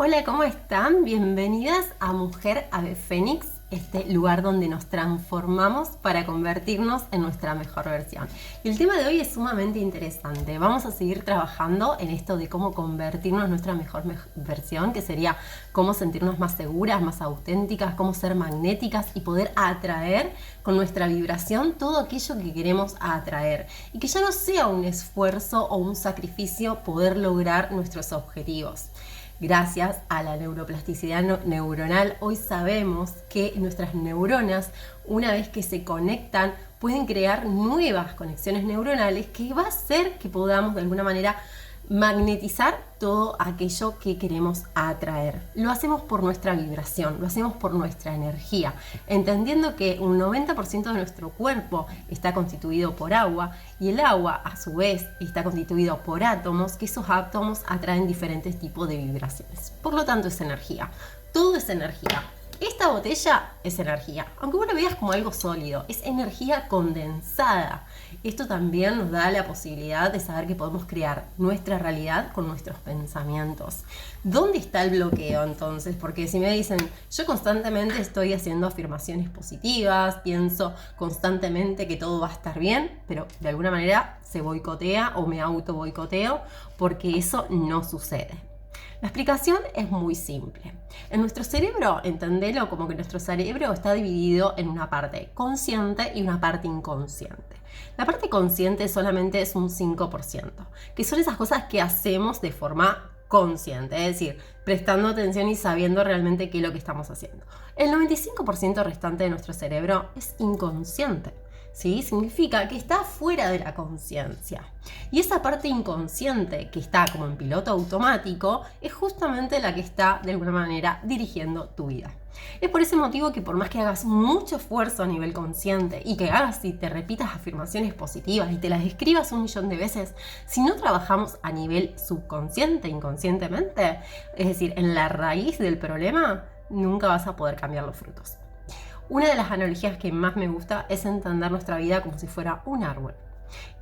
Hola, ¿cómo están? Bienvenidas a Mujer Ave Fénix, este lugar donde nos transformamos para convertirnos en nuestra mejor versión. Y el tema de hoy es sumamente interesante. Vamos a seguir trabajando en esto de cómo convertirnos en nuestra mejor versión, que sería cómo sentirnos más seguras, más auténticas, cómo ser magnéticas y poder atraer con nuestra vibración todo aquello que queremos atraer. Y que ya no sea un esfuerzo o un sacrificio poder lograr nuestros objetivos. Gracias a la neuroplasticidad neuronal, hoy sabemos que nuestras neuronas, una vez que se conectan, pueden crear nuevas conexiones neuronales que va a hacer que podamos de alguna manera magnetizar todo aquello que queremos atraer. Lo hacemos por nuestra vibración, lo hacemos por nuestra energía, entendiendo que un 90% de nuestro cuerpo está constituido por agua y el agua a su vez está constituido por átomos, que esos átomos atraen diferentes tipos de vibraciones. Por lo tanto es energía, todo es energía. Esta botella es energía, aunque vos lo veas como algo sólido, es energía condensada. Esto también nos da la posibilidad de saber que podemos crear nuestra realidad con nuestros pensamientos. ¿Dónde está el bloqueo entonces? Porque si me dicen, yo constantemente estoy haciendo afirmaciones positivas, pienso constantemente que todo va a estar bien, pero de alguna manera se boicotea o me auto boicoteo porque eso no sucede. La explicación es muy simple. En nuestro cerebro, entendelo como que nuestro cerebro está dividido en una parte consciente y una parte inconsciente. La parte consciente solamente es un 5%, que son esas cosas que hacemos de forma consciente, es decir, prestando atención y sabiendo realmente qué es lo que estamos haciendo. El 95% restante de nuestro cerebro es inconsciente. ¿Sí? Significa que está fuera de la conciencia. Y esa parte inconsciente que está como en piloto automático es justamente la que está de alguna manera dirigiendo tu vida. Es por ese motivo que por más que hagas mucho esfuerzo a nivel consciente y que hagas y te repitas afirmaciones positivas y te las escribas 1.000.000 de veces, si no trabajamos a nivel subconsciente, inconscientemente, es decir, en la raíz del problema, nunca vas a poder cambiar los frutos. Una de las analogías que más me gusta es entender nuestra vida como si fuera un árbol.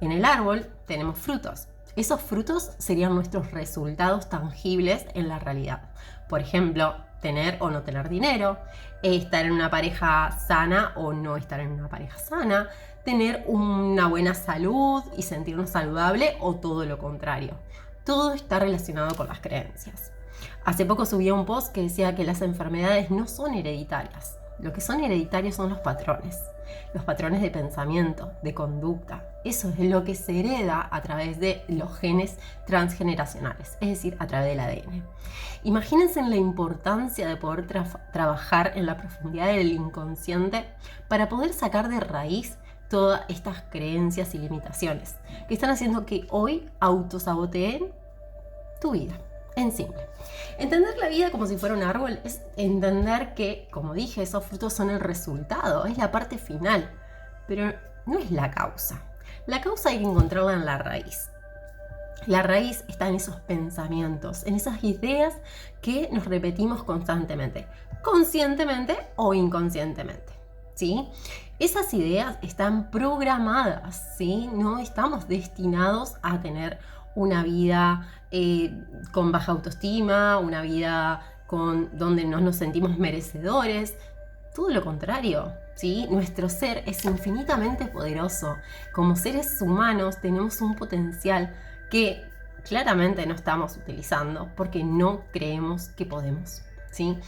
En el árbol tenemos frutos. Esos frutos serían nuestros resultados tangibles en la realidad. Por ejemplo, tener o no tener dinero, estar en una pareja sana o no estar en una pareja sana, tener una buena salud y sentirnos saludable o todo lo contrario. Todo está relacionado con las creencias. Hace poco subí un post que decía que las enfermedades no son hereditarias. Lo que son hereditarios son los patrones de pensamiento, de conducta. Eso es lo que se hereda a través de los genes transgeneracionales, es decir, a través del ADN. Imagínense en la importancia de poder trabajar en la profundidad del inconsciente para poder sacar de raíz todas estas creencias y limitaciones que están haciendo que hoy autosaboteen tu vida. En simple. Entender la vida como si fuera un árbol es entender que, como dije, esos frutos son el resultado, es la parte final, pero no es la causa. La causa hay que encontrarla en la raíz. La raíz está en esos pensamientos, en esas ideas que nos repetimos constantemente, conscientemente o inconscientemente. ¿Sí? Esas ideas están programadas, ¿sí? No estamos destinados a tener una vida con baja autoestima, una vida donde no nos sentimos merecedores. Todo lo contrario, ¿sí? Nuestro ser es infinitamente poderoso. Como seres humanos tenemos un potencial que claramente no estamos utilizando porque no creemos que podemos. ¿Sí?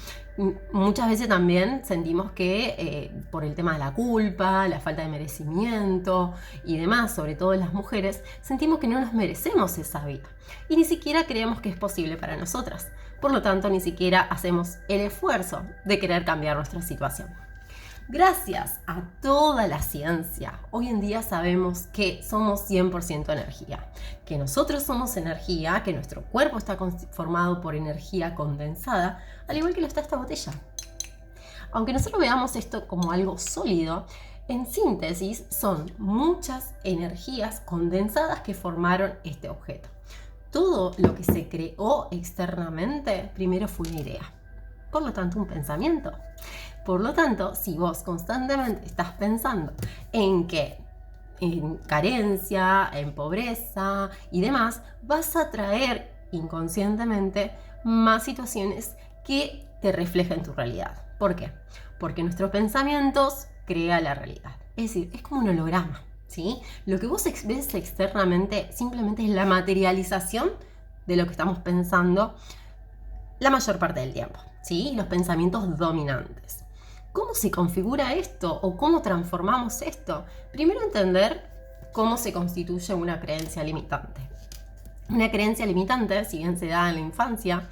Muchas veces también sentimos que por el tema de la culpa, la falta de merecimiento y demás, sobre todo en las mujeres, sentimos que no nos merecemos esa vida y ni siquiera creemos que es posible para nosotras. Por lo tanto, ni siquiera hacemos el esfuerzo de querer cambiar nuestra situación. Gracias a toda la ciencia, hoy en día sabemos que somos 100% energía, que nosotros somos energía, que nuestro cuerpo está formado por energía condensada, al igual que lo está esta botella. Aunque nosotros veamos esto como algo sólido, en síntesis son muchas energías condensadas que formaron este objeto. Todo lo que se creó externamente primero fue una idea, por lo tanto un pensamiento. Por lo tanto, si vos constantemente estás pensando en carencia, en pobreza y demás, vas a traer inconscientemente más situaciones que te reflejen tu realidad. ¿Por qué? Porque nuestros pensamientos crean la realidad. Es decir, es como un holograma, ¿sí? Lo que vos ves externamente simplemente es la materialización de lo que estamos pensando la mayor parte del tiempo, ¿sí? Los pensamientos dominantes. ¿Cómo se configura esto o cómo transformamos esto? Primero entender cómo se constituye una creencia limitante. Una creencia limitante, si bien se da en la infancia,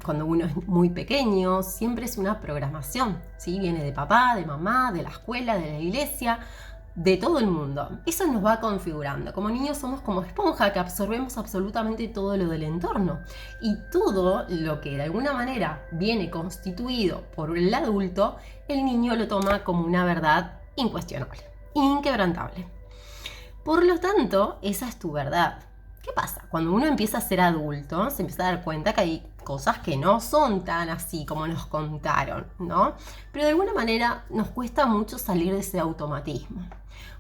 cuando uno es muy pequeño, siempre es una programación, ¿sí? Viene de papá, de mamá, de la escuela, de la iglesia, de todo el mundo. Eso nos va configurando. Como niños somos como esponja que absorbemos absolutamente todo lo del entorno. Y todo lo que de alguna manera viene constituido por el adulto, el niño lo toma como una verdad incuestionable, inquebrantable. Por lo tanto, esa es tu verdad. ¿Qué pasa? Cuando uno empieza a ser adulto, se empieza a dar cuenta que hay cosas que no son tan así como nos contaron, ¿no? Pero de alguna manera nos cuesta mucho salir de ese automatismo.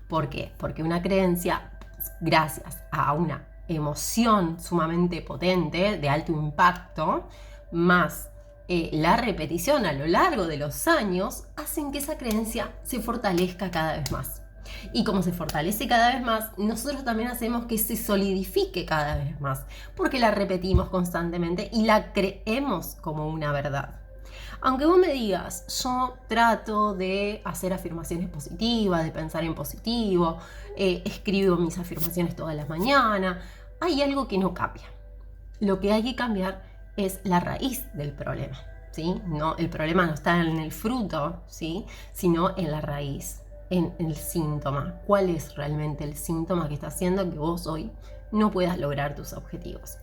¿Por qué? Porque una creencia, gracias a una emoción sumamente potente, de alto impacto, más la repetición a lo largo de los años, hacen que esa creencia se fortalezca cada vez más. Y como se fortalece cada vez más, nosotros también hacemos que se solidifique cada vez más, porque la repetimos constantemente y la creemos como una verdad. Aunque vos me digas, yo trato de hacer afirmaciones positivas, de pensar en positivo, escribo mis afirmaciones todas las mañanas, hay algo que no cambia. Lo que hay que cambiar es la raíz del problema, ¿sí? No, el problema no está en el fruto, ¿sí? Sino en la raíz, en el síntoma. ¿Cuál es realmente el síntoma que está haciendo que vos hoy no puedas lograr tus objetivos?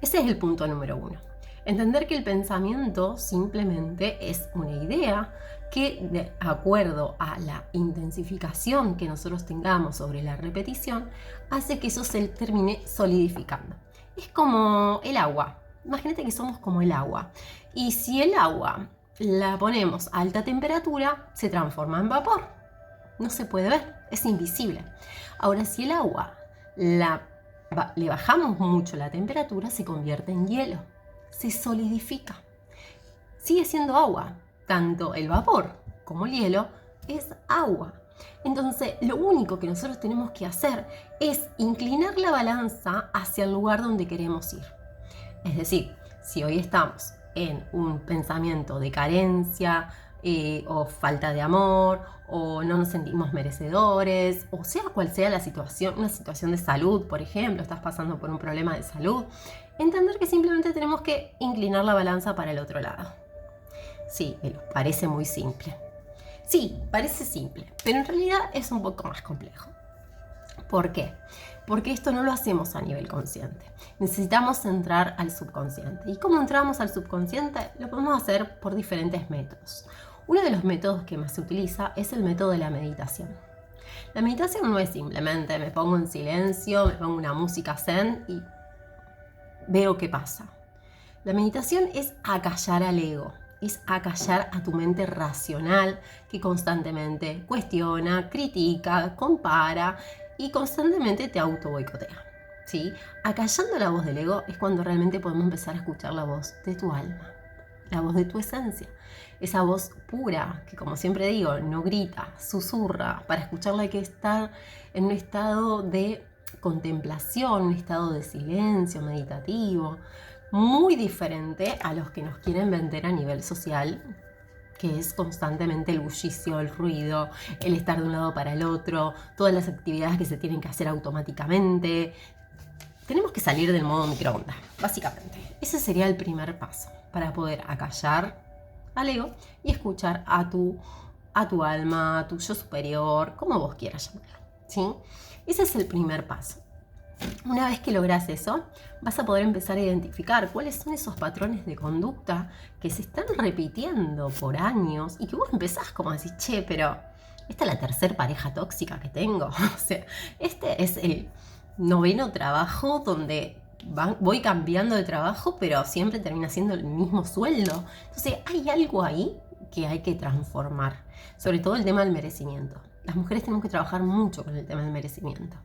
Ese es el punto número 1. Entender que el pensamiento simplemente es una idea que, de acuerdo a la intensificación que nosotros tengamos sobre la repetición, hace que eso se termine solidificando. Es como el agua. Imagínate que somos como el agua. Y si el agua la ponemos a alta temperatura, se transforma en vapor. No se puede ver, es invisible. Ahora, si el agua le bajamos mucho la temperatura, se convierte en hielo, se solidifica. Sigue siendo agua. Tanto el vapor como el hielo es agua. Entonces, lo único que nosotros tenemos que hacer es inclinar la balanza hacia el lugar donde queremos ir. Es decir, si hoy estamos en un pensamiento de carencia o falta de amor, o no nos sentimos merecedores, o sea cual sea la situación, una situación de salud, por ejemplo, estás pasando por un problema de salud, entender que simplemente tenemos que inclinar la balanza para el otro lado. Sí, parece muy simple. Sí, parece simple, pero en realidad es un poco más complejo. ¿Por qué? Porque esto no lo hacemos a nivel consciente. Necesitamos entrar al subconsciente. ¿Y cómo entramos al subconsciente? Lo podemos hacer por diferentes métodos. Uno de los métodos que más se utiliza es el método de la meditación. La meditación no es simplemente me pongo en silencio, me pongo una música zen y veo qué pasa. La meditación es acallar al ego. Es acallar a tu mente racional que constantemente cuestiona, critica, compara y constantemente te auto boicotea, ¿sí? Acallando la voz del ego es cuando realmente podemos empezar a escuchar la voz de tu alma, la voz de tu esencia, esa voz pura que, como siempre digo, no grita, susurra. Para escucharla hay que estar en un estado de contemplación, un estado de silencio meditativo, muy diferente a los que nos quieren vender a nivel social, que es constantemente el bullicio, el ruido, el estar de un lado para el otro, todas las actividades que se tienen que hacer automáticamente. Tenemos que salir del modo microondas, básicamente. Ese sería el primer paso para poder acallar al ego y escuchar a tu alma, a tu yo superior, como vos quieras llamarlo, ¿sí? Ese es el primer paso. Una vez que logras eso, vas a poder empezar a identificar cuáles son esos patrones de conducta que se están repitiendo por años y que vos empezás como a decir, che, pero esta es la tercera pareja tóxica que tengo. O sea, este es el 9º trabajo donde voy cambiando de trabajo, pero siempre termina siendo el mismo sueldo. Entonces, hay algo ahí que hay que transformar. Sobre todo el tema del merecimiento. Las mujeres tenemos que trabajar mucho con el tema del merecimiento.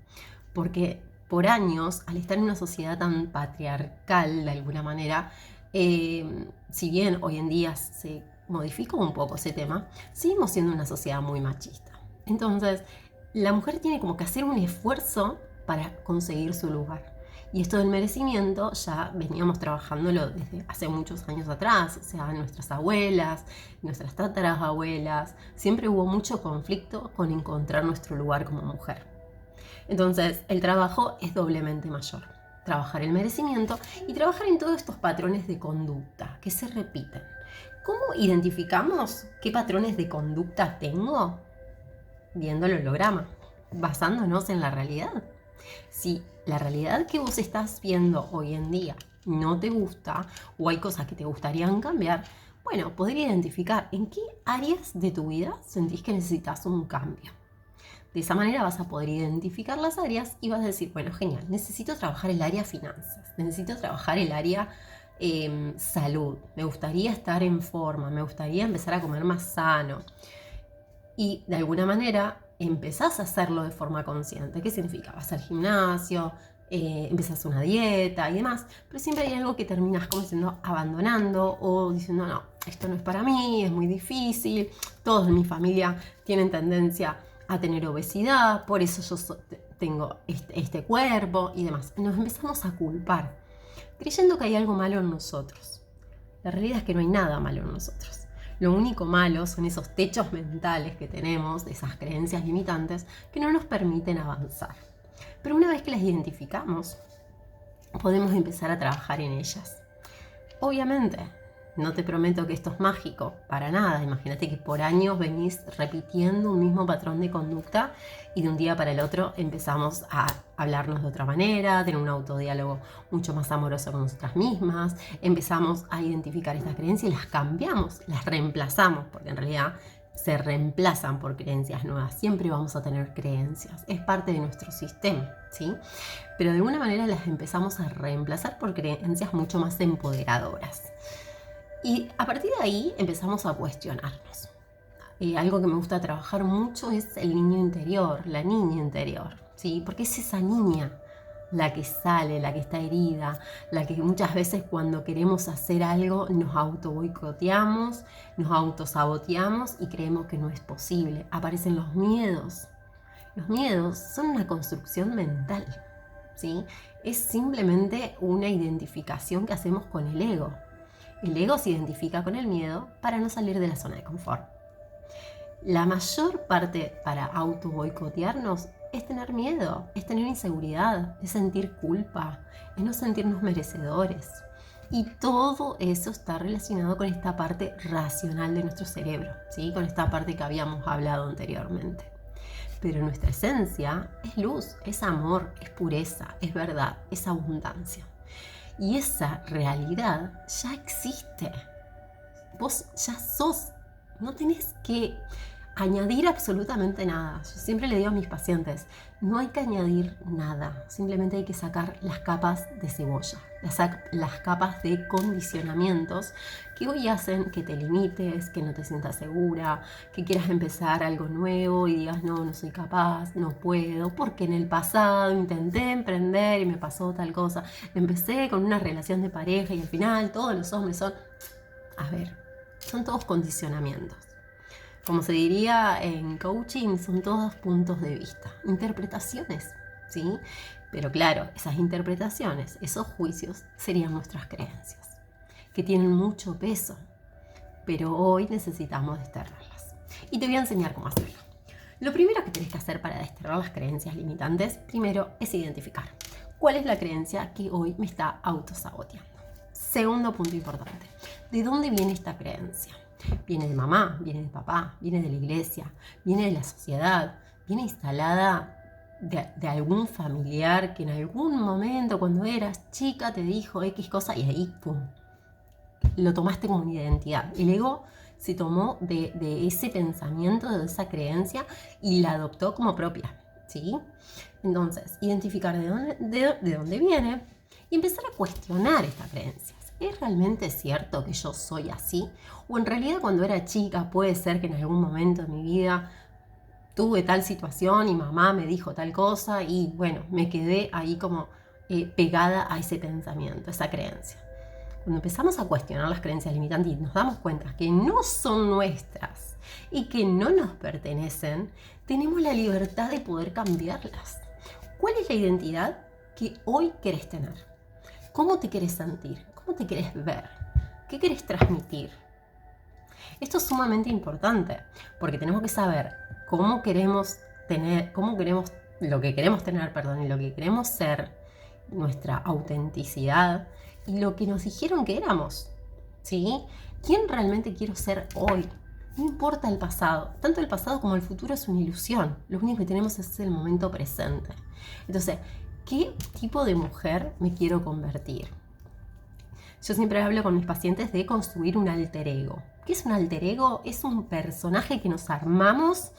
Porque por años, al estar en una sociedad tan patriarcal de alguna manera, si bien hoy en día se modificó un poco ese tema, seguimos siendo una sociedad muy machista. Entonces, la mujer tiene como que hacer un esfuerzo para conseguir su lugar. Y esto del merecimiento ya veníamos trabajándolo desde hace muchos años atrás, o sea, nuestras abuelas, nuestras tatarabuelas, siempre hubo mucho conflicto con encontrar nuestro lugar como mujer. Entonces, el trabajo es doblemente mayor. Trabajar el merecimiento y trabajar en todos estos patrones de conducta que se repiten. ¿Cómo identificamos qué patrones de conducta tengo? Viendo el holograma, basándonos en la realidad. Si la realidad que vos estás viendo hoy en día no te gusta o hay cosas que te gustarían cambiar, bueno, podría identificar en qué áreas de tu vida sentís que necesitas un cambio. De esa manera vas a poder identificar las áreas y vas a decir, bueno, genial, necesito trabajar el área finanzas, necesito trabajar el área salud, me gustaría estar en forma, me gustaría empezar a comer más sano. Y de alguna manera empezás a hacerlo de forma consciente. ¿Qué significa? Vas al gimnasio, empezás una dieta y demás, pero siempre hay algo que terminas como diciendo abandonando o diciendo no, esto no es para mí, es muy difícil, todos en mi familia tienen tendencia a tener obesidad, por eso yo tengo este cuerpo y demás. Nos empezamos a culpar, creyendo que hay algo malo en nosotros. La realidad es que no hay nada malo en nosotros. Lo único malo son esos techos mentales que tenemos, de esas creencias limitantes que no nos permiten avanzar. Pero una vez que las identificamos, podemos empezar a trabajar en ellas. Obviamente, no te prometo que esto es mágico, para nada. Imagínate que por años venís repitiendo un mismo patrón de conducta y de un día para el otro empezamos a hablarnos de otra manera, tener un autodiálogo mucho más amoroso con nosotras mismas, empezamos a identificar estas creencias y las cambiamos, las reemplazamos, porque en realidad se reemplazan por creencias nuevas. Siempre vamos a tener creencias, es parte de nuestro sistema, ¿sí? Pero de alguna manera las empezamos a reemplazar por creencias mucho más empoderadoras. Y a partir de ahí empezamos a cuestionarnos. Algo que me gusta trabajar mucho es el niño interior, la niña interior, ¿sí? Porque es esa niña la que sale, la que está herida, la que muchas veces cuando queremos hacer algo nos auto boicoteamos, nos autosaboteamos y creemos que no es posible. Aparecen los miedos. Los miedos son una construcción mental, ¿sí? Es simplemente una identificación que hacemos con el ego. El ego se identifica con el miedo para no salir de la zona de confort. La mayor parte para auto boicotearnos es tener miedo, es tener inseguridad, es sentir culpa, es no sentirnos merecedores. Y todo eso está relacionado con esta parte racional de nuestro cerebro, ¿sí? Con esta parte que habíamos hablado anteriormente. Pero nuestra esencia es luz, es amor, es pureza, es verdad, es abundancia. Y esa realidad ya existe. Vos ya sos. No tenés que añadir absolutamente nada. Yo siempre le digo a mis pacientes, no hay que añadir nada. Simplemente hay que sacar las capas de cebolla, las capas de condicionamientos que hoy hacen que te limites, que no te sientas segura, que quieras empezar algo nuevo y digas, no soy capaz, no puedo, porque en el pasado intenté emprender y me pasó tal cosa. Empecé con una relación de pareja y al final todos los hombres son... A ver, son todos condicionamientos. Como se diría en coaching, son todos puntos de vista, interpretaciones, ¿sí? Pero claro, esas interpretaciones, esos juicios serían nuestras creencias, que tienen mucho peso, pero hoy necesitamos desterrarlas. Y te voy a enseñar cómo hacerlo. Lo primero que tenés que hacer para desterrar las creencias limitantes, primero es identificar cuál es la creencia que hoy me está autosaboteando. Segundo punto importante, ¿de dónde viene esta creencia? Viene de mamá, viene de papá, viene de la iglesia, viene de la sociedad, viene instalada de algún familiar que en algún momento cuando eras chica te dijo X cosa y ahí, pum, lo tomaste como una identidad. El ego se tomó de ese pensamiento, de esa creencia y la adoptó como propia, ¿sí? Entonces, identificar de dónde viene y empezar a cuestionar esta creencia. ¿Es realmente cierto que yo soy así? ¿O en realidad cuando era chica puede ser que en algún momento de mi vida tuve tal situación y mamá me dijo tal cosa y bueno, me quedé ahí como pegada a ese pensamiento, a esa creencia. Cuando empezamos a cuestionar las creencias limitantes y nos damos cuenta que no son nuestras y que no nos pertenecen, tenemos la libertad de poder cambiarlas. ¿Cuál es la identidad que hoy querés tener? ¿Cómo te querés sentir? ¿Cómo te querés ver? ¿Qué querés transmitir? Esto es sumamente importante porque tenemos que saber cómo queremos tener, lo que queremos tener, y lo que queremos ser, nuestra autenticidad y lo que nos dijeron que éramos, ¿sí? ¿Quién realmente quiero ser hoy? No importa el pasado, tanto el pasado como el futuro es una ilusión, lo único que tenemos es el momento presente. Entonces, ¿qué tipo de mujer me quiero convertir? Yo siempre hablo con mis pacientes de construir un alter ego. ¿Qué es un alter ego? Es un personaje que nos armamos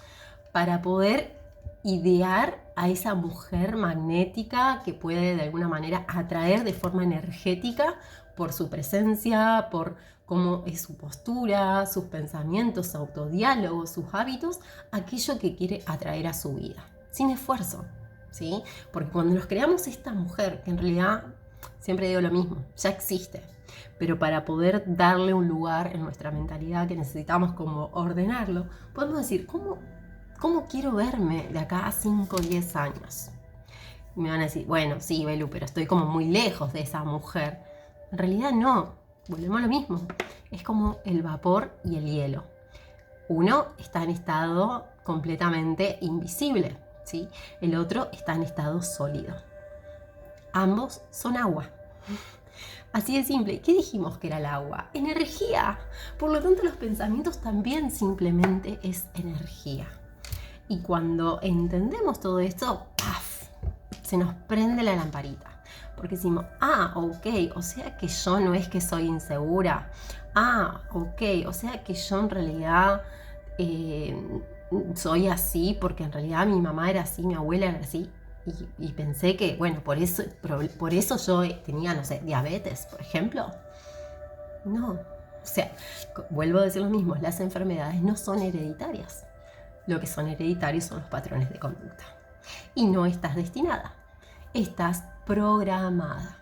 para poder idear a esa mujer magnética que puede de alguna manera atraer de forma energética por su presencia, por cómo es su postura, sus pensamientos, su autodiálogo, sus hábitos, aquello que quiere atraer a su vida, sin esfuerzo, ¿sí? Porque cuando nos creamos esta mujer, que en realidad, siempre digo lo mismo, ya existe, pero para poder darle un lugar en nuestra mentalidad que necesitamos como ordenarlo, podemos decir, ¿cómo quiero verme de acá a 5 o 10 años? Y me van a decir, bueno, sí, Belu, pero estoy como muy lejos de esa mujer. En realidad no, volvemos a lo mismo. Es como el vapor y el hielo. Uno está en estado completamente invisible, ¿sí? El otro está en estado sólido. Ambos son agua. Así de simple. ¿Qué dijimos que era el agua? Energía. Por lo tanto, los pensamientos también simplemente es energía. Y cuando entendemos todo esto, ¡paf!, se nos prende la lamparita. Porque decimos, ok, o sea que yo no es que soy insegura. Ok, o sea que yo en realidad soy así porque en realidad mi mamá era así, mi abuela era así. Y pensé que, bueno, por eso yo tenía, no sé, diabetes, por ejemplo. No, o sea, vuelvo a decir lo mismo, las enfermedades no son hereditarias. Lo que son hereditarios son los patrones de conducta. Y no estás destinada, estás programada.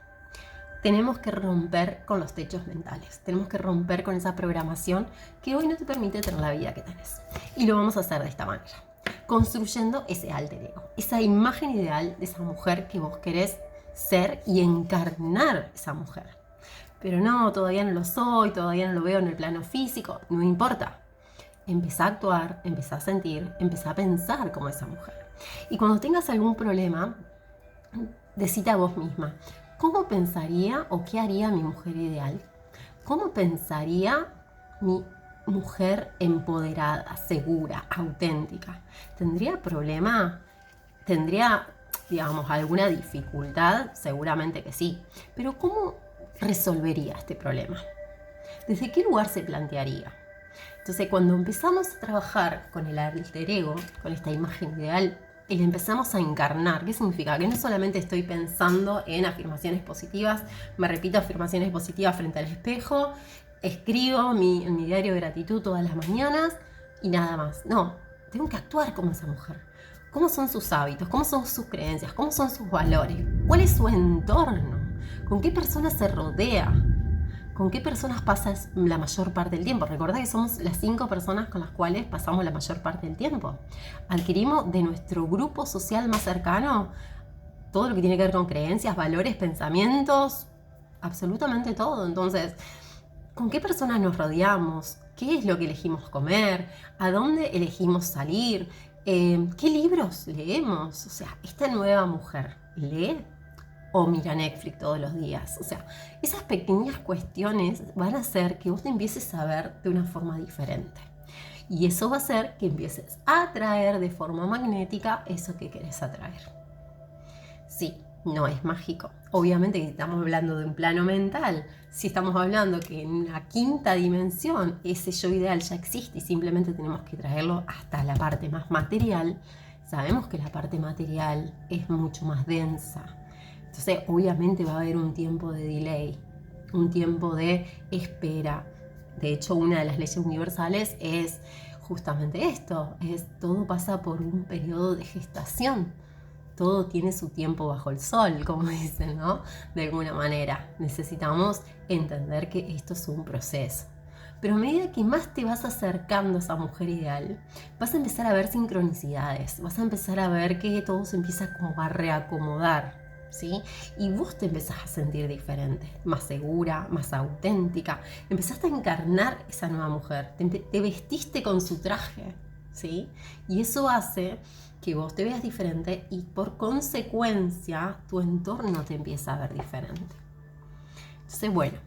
Tenemos que romper con los techos mentales, tenemos que romper con esa programación que hoy no te permite tener la vida que tenés. Y lo vamos a hacer de esta manera, construyendo ese alter ego, esa imagen ideal de esa mujer que vos querés ser y encarnar esa mujer. Pero no, todavía no lo soy, todavía no lo veo en el plano físico, no importa. Empezá a actuar, empezá a sentir, empezá a pensar como esa mujer. Y cuando tengas algún problema, decite a vos misma, ¿cómo pensaría o qué haría mi mujer ideal? ¿Cómo pensaría mi mujer empoderada, segura, auténtica? ¿Tendría problema? ¿Tendría, digamos, alguna dificultad? Seguramente que sí. Pero ¿cómo resolvería este problema? ¿Desde qué lugar se plantearía? Entonces, cuando empezamos a trabajar con el alter ego, con esta imagen ideal, y le empezamos a encarnar, ¿qué significa? Que no solamente estoy pensando en afirmaciones positivas, me repito afirmaciones positivas frente al espejo, escribo en mi diario de gratitud todas las mañanas y nada más. No, tengo que actuar como esa mujer. ¿Cómo son sus hábitos? ¿Cómo son sus creencias? ¿Cómo son sus valores? ¿Cuál es su entorno? ¿Con qué personas se rodea? ¿Con qué personas pasas la mayor parte del tiempo? Recordá que somos las 5 personas con las cuales pasamos la mayor parte del tiempo. Adquirimos de nuestro grupo social más cercano todo lo que tiene que ver con creencias, valores, pensamientos, absolutamente todo. Entonces, ¿con qué personas nos rodeamos? ¿Qué es lo que elegimos comer? ¿A dónde elegimos salir? ¿Qué libros leemos? O sea, esta nueva mujer lee o mira Netflix todos los días. O sea, esas pequeñas cuestiones van a hacer que vos te empieces a ver de una forma diferente. Y eso va a hacer que empieces a atraer de forma magnética eso que querés atraer. Sí, no es mágico. Obviamente que estamos hablando de un plano mental. Si estamos hablando que en la 5ª dimensión ese yo ideal ya existe y simplemente tenemos que traerlo hasta la parte más material, sabemos que la parte material es mucho más densa. Entonces, obviamente va a haber un tiempo de delay, un tiempo de espera. De hecho, una de las leyes universales es justamente esto, todo pasa por un periodo de gestación. Todo tiene su tiempo bajo el sol, como dicen, ¿no? De alguna manera. Necesitamos entender que esto es un proceso. Pero a medida que más te vas acercando a esa mujer ideal, vas a empezar a ver sincronicidades, vas a empezar a ver que todo se empieza como a reacomodar, ¿sí? Y vos te empezás a sentir diferente, más segura, más auténtica. Empezaste a encarnar esa nueva mujer, te vestiste con su traje, ¿sí? Y eso hace que vos te veas diferente y por consecuencia tu entorno te empieza a ver diferente. Entonces, bueno,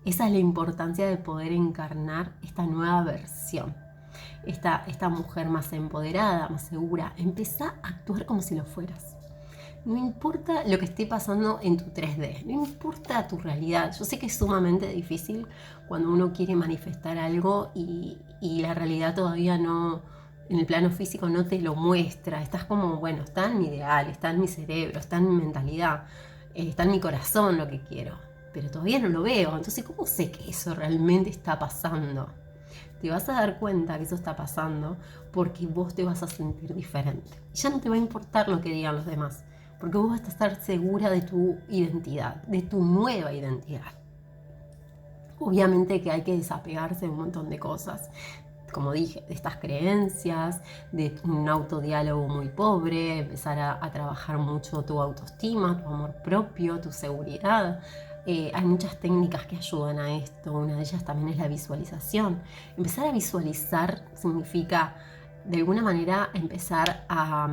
esa es la importancia de poder encarnar esta nueva versión. Esta mujer más empoderada, más segura. Empezá a actuar como si lo fueras. No importa lo que esté pasando en tu 3D, no importa tu realidad. Yo sé que es sumamente difícil cuando uno quiere manifestar algo y la realidad todavía no, en el plano físico no te lo muestra. Estás como, bueno, está en mi ideal, está en mi cerebro, está en mi mentalidad, está en mi corazón lo que quiero, pero todavía no lo veo. Entonces, ¿cómo sé que eso realmente está pasando? Te vas a dar cuenta que eso está pasando porque vos te vas a sentir diferente. Ya no te va a importar lo que digan los demás, porque vos vas a estar segura de tu identidad, de tu nueva identidad. Obviamente que hay que desapegarse de un montón de cosas, como dije, de estas creencias, de un autodiálogo muy pobre, empezar a trabajar mucho tu autoestima, tu amor propio, tu seguridad. Hay muchas técnicas que ayudan a esto, una de ellas también es la visualización. Empezar a visualizar significa, de alguna manera, empezar a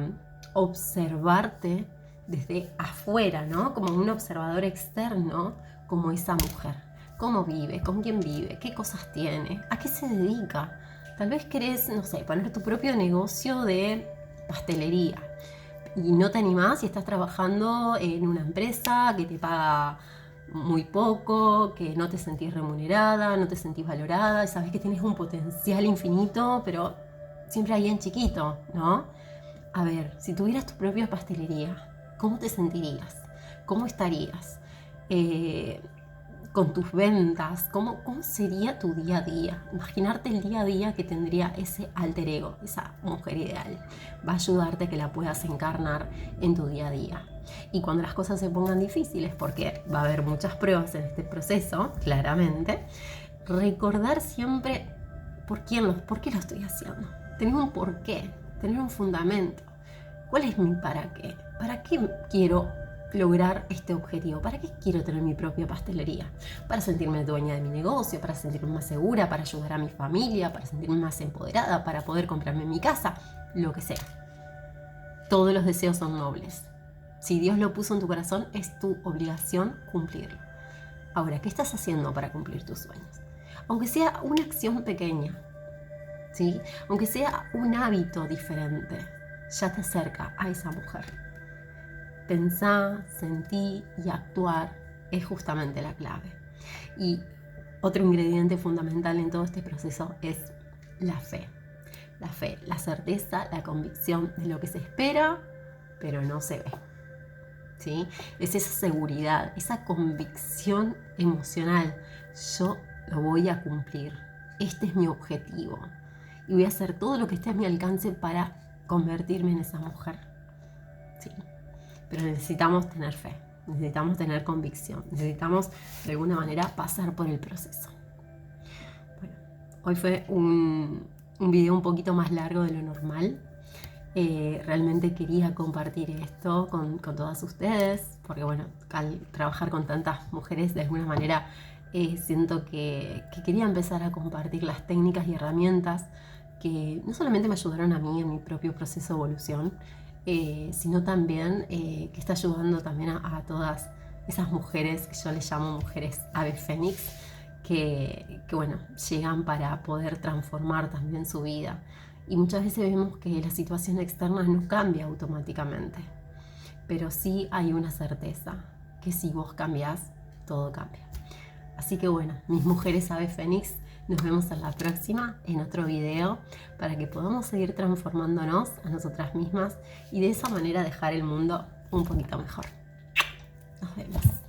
observarte desde afuera, ¿no? Como un observador externo, como esa mujer. ¿Cómo vive? ¿Con quién vive? ¿Qué cosas tiene? ¿A qué se dedica? Tal vez querés, no sé, poner tu propio negocio de pastelería y no te animás y estás trabajando en una empresa que te paga muy poco, que no te sentís remunerada, no te sentís valorada y sabes que tienes un potencial infinito, pero siempre ahí en chiquito, ¿no? A ver, si tuvieras tu propia pastelería, ¿cómo te sentirías? ¿Cómo estarías? Con tus ventas, ¿cómo sería tu día a día? Imaginarte el día a día que tendría ese alter ego, esa mujer ideal. Va a ayudarte a que la puedas encarnar en tu día a día. Y cuando las cosas se pongan difíciles, porque va a haber muchas pruebas en este proceso, claramente, recordar siempre por qué lo estoy haciendo. Tener un porqué, tener un fundamento. ¿Cuál es mi para qué? ¿Para qué quiero lograr este objetivo? ¿Para qué quiero tener mi propia pastelería? Para sentirme dueña de mi negocio, para sentirme más segura, para ayudar a mi familia, para sentirme más empoderada, para poder comprarme mi casa, lo que sea. Todos los deseos son nobles. Si Dios lo puso en tu corazón, es tu obligación cumplirlo. Ahora, ¿qué estás haciendo para cumplir tus sueños? Aunque sea una acción pequeña, ¿sí? Aunque sea un hábito diferente, ya te acerca a esa mujer. Pensar, sentir y actuar es justamente la clave. Y otro ingrediente fundamental en todo este proceso es la fe. La fe, la certeza, la convicción de lo que se espera, pero no se ve. ¿Sí? Es esa seguridad, esa convicción emocional. Yo lo voy a cumplir. Este es mi objetivo. Y voy a hacer todo lo que esté a mi alcance para convertirme en esa mujer. ¿Sí? Pero necesitamos tener fe, necesitamos tener convicción, necesitamos de alguna manera pasar por el proceso. Bueno, hoy fue un video un poquito más largo de lo normal. Realmente quería compartir esto con todas ustedes, porque bueno, al trabajar con tantas mujeres, de alguna manera siento que quería empezar a compartir las técnicas y herramientas que no solamente me ayudaron a mí en mi propio proceso de evolución, sino también que está ayudando también a todas esas mujeres que yo les llamo mujeres ave fénix, que bueno, llegan para poder transformar también su vida. Y muchas veces vemos que la situación externa no cambia automáticamente, pero sí hay una certeza, que si vos cambiás, todo cambia. Así que bueno, mis mujeres ave fénix, nos vemos en la próxima, en otro video, para que podamos seguir transformándonos a nosotras mismas y de esa manera dejar el mundo un poquito mejor. Nos vemos.